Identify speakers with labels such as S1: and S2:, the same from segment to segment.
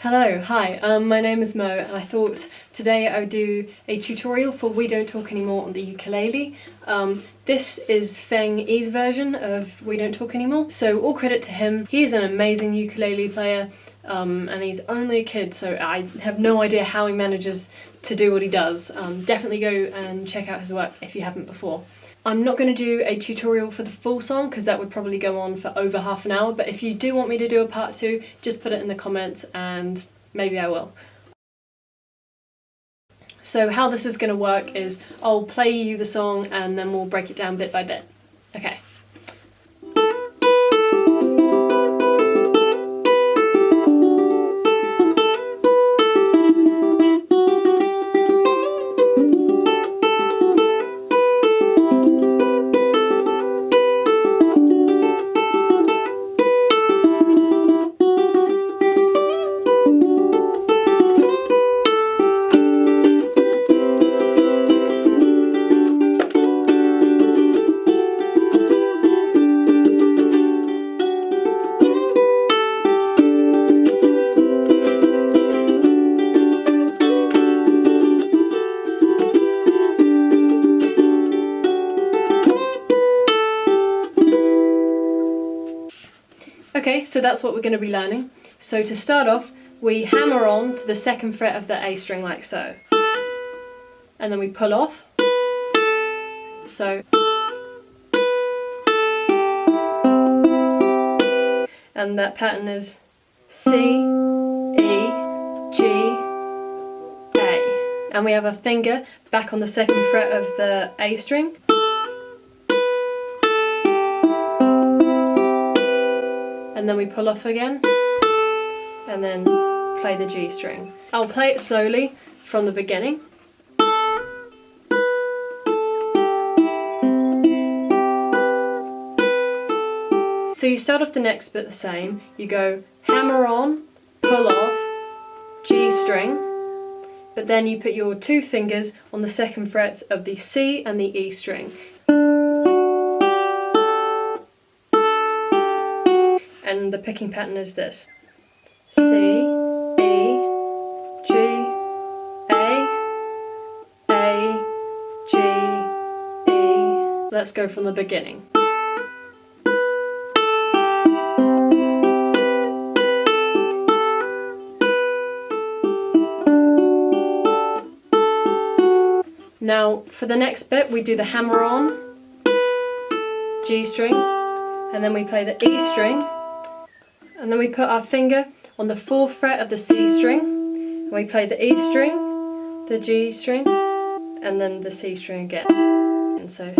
S1: Hello, hi, my name is Mo and I thought today I would do a tutorial for We Don't Talk Anymore on the ukulele. This is Feng E's version of We Don't Talk Anymore, so all credit to him. He is an amazing ukulele player and he's only a kid, so I have no idea how he manages to do what he does. Definitely go and check out his work if you haven't before. I'm not going to do a tutorial for the full song because that would probably go on for over half an hour, but if you do want me to do a part 2, just put it in the comments and maybe I will. So how this is going to work is I'll play you the song and then we'll break it down bit by bit. Okay. Okay, so that's what we're going to be learning. So to start off, we hammer on to the 2nd fret of the A string like so. And then we pull off. So. And that pattern is C, E, G, A. And we have a finger back on the 2nd fret of the A string. And then we pull off again, and then play the G string. I'll play it slowly from the beginning. So you start off the next bit the same. You go hammer on, pull off, G string, but then you put your 2 fingers on the 2nd frets of the C and the E string. And the picking pattern is this: C, E, G, A, G, E. Let's go from the beginning. Now for the next bit we do the hammer on, G string, and then we play the E string. And then we put our finger on the 4th fret of the C string, and we play the E string, the G string, and then the C string again. And so,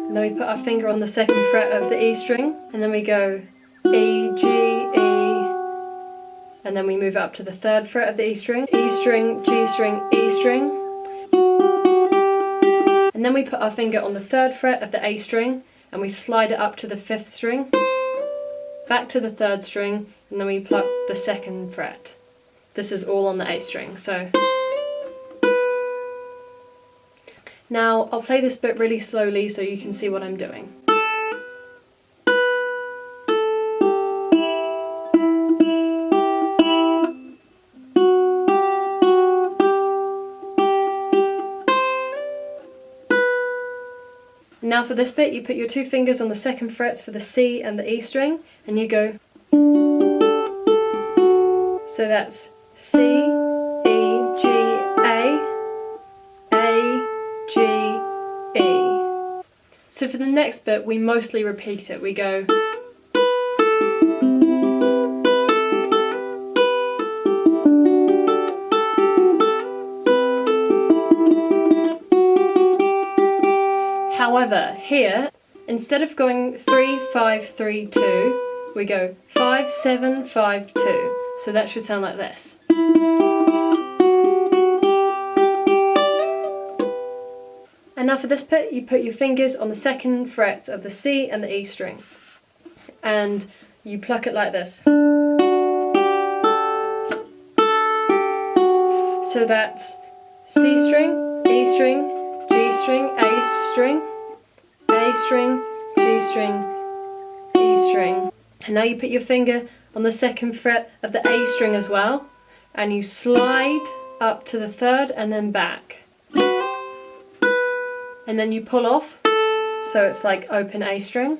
S1: and then we put our finger on the 2nd fret of the E string, and then we go E, G, E, and then we move up to the 3rd fret of the E string, G string, E string, and then we put our finger on the 3rd fret of the A string, and we slide it up to the 5th string. Back to the 3rd string, and then we pluck the 2nd fret. This is all on the A string, so. Now I'll play this bit really slowly so you can see what I'm doing. Now for this bit, you put your 2 fingers on the 2nd frets for the C and the E string, and you go. So that's C, E, G, A, G, E. So for the next bit, we mostly repeat it. We go. However, here, instead of going 3, 5, 3, 2, we go 5, 7, 5, 2. So that should sound like this. And now for this bit, you put your fingers on the 2nd frets of the C and the E string. And you pluck it like this. So that's C string, E string, G string, A string, A string, G string, E string. And now you put your finger on the 2nd fret of the A string as well, and you slide up to the 3rd and then back. And then you pull off, so it's like open A string.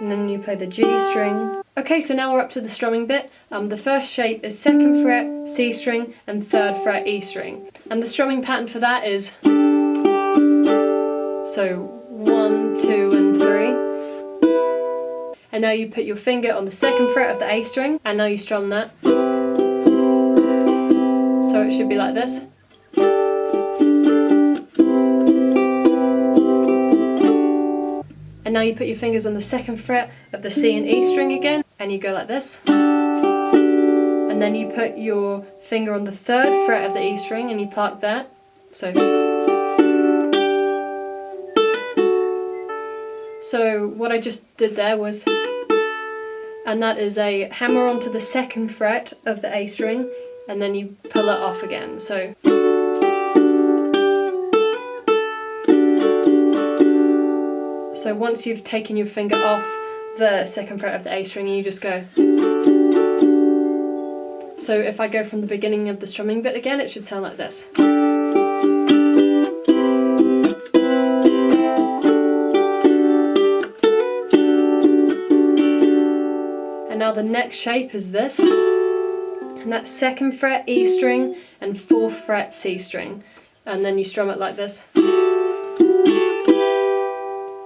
S1: And then you play the G string. Okay, so now we're up to the strumming bit. The first shape is 2nd fret, C string, and 3rd fret, E string. And the strumming pattern for that is, so 1, 2, and 3. And now you put your finger on the 2nd fret of the A string, and now you strum that. So it should be like this. And now you put your fingers on the 2nd fret of the C and E string again, and you go like this. And then you put your finger on the 3rd fret of the E string and you pluck that. So what I just did there was, and that is a hammer onto the 2nd fret of the A string, and then you pull it off again. So once you've taken your finger off the 2nd fret of the A string, you just go. So if I go from the beginning of the strumming bit again, it should sound like this. And now the next shape is this, and that's 2nd fret E string and 4th fret C string, and then you strum it like this.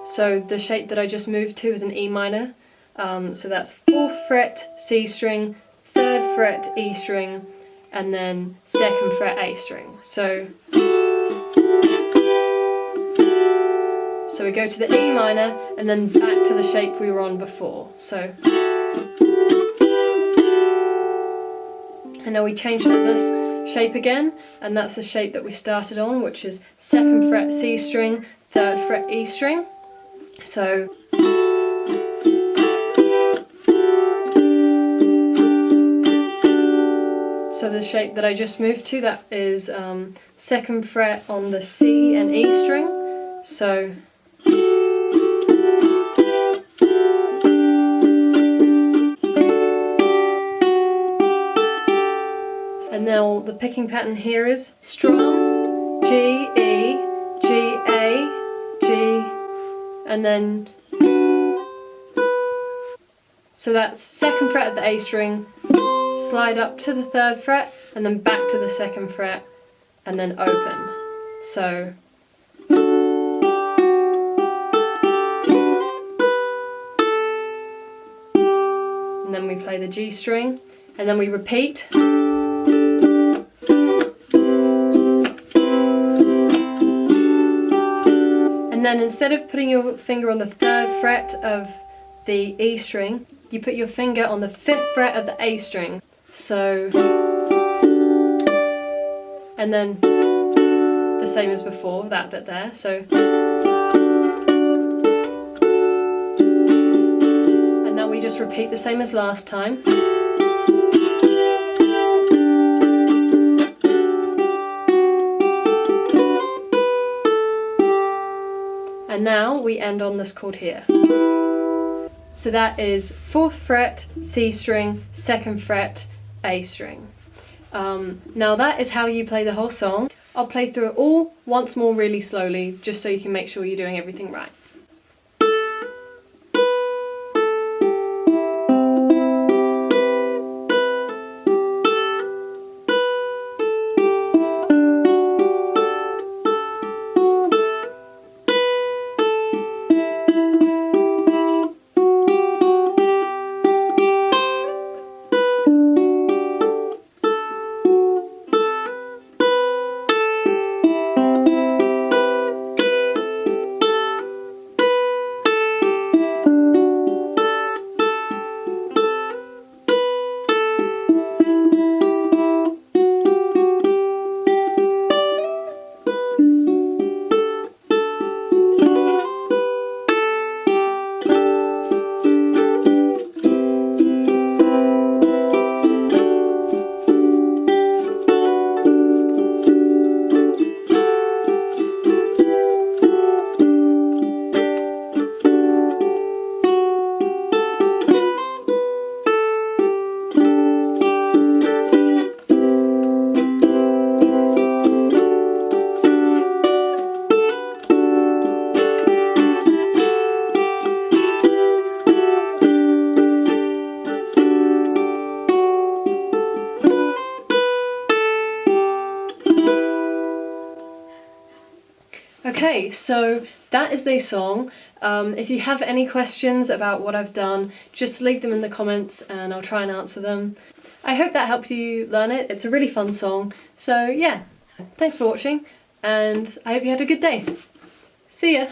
S1: So the shape that I just moved to is an E minor, so that's 4th fret C string, 3rd fret E string, and then 2nd fret A string. So we go to the E minor and then back to the shape we were on before. And now we change to this shape again, and that's the shape that we started on, which is 2nd fret C string, 3rd fret E string. So the shape that I just moved to, that is 2nd fret on the C and E string. And now the picking pattern here is strum, G, E, G, A, G, and then, so that's 2nd fret of the A string, slide up to the 3rd fret, and then back to the 2nd fret, and then open. And then we play the G string, and then we repeat. And then instead of putting your finger on the 3rd fret of the E string, you put your finger on the 5th fret of the A string. And then the same as before, that bit there. And now we just repeat the same as last time. And now we end on this chord here. So that is 4th fret, C string, 2nd fret, A string. Now that is how you play the whole song. I'll play through it all once more really slowly, just so you can make sure you're doing everything right. Okay, so that is the song. If you have any questions about what I've done, just leave them in the comments and I'll try and answer them. I hope that helped you learn it. It's a really fun song. So yeah, thanks for watching and I hope you had a good day. See ya!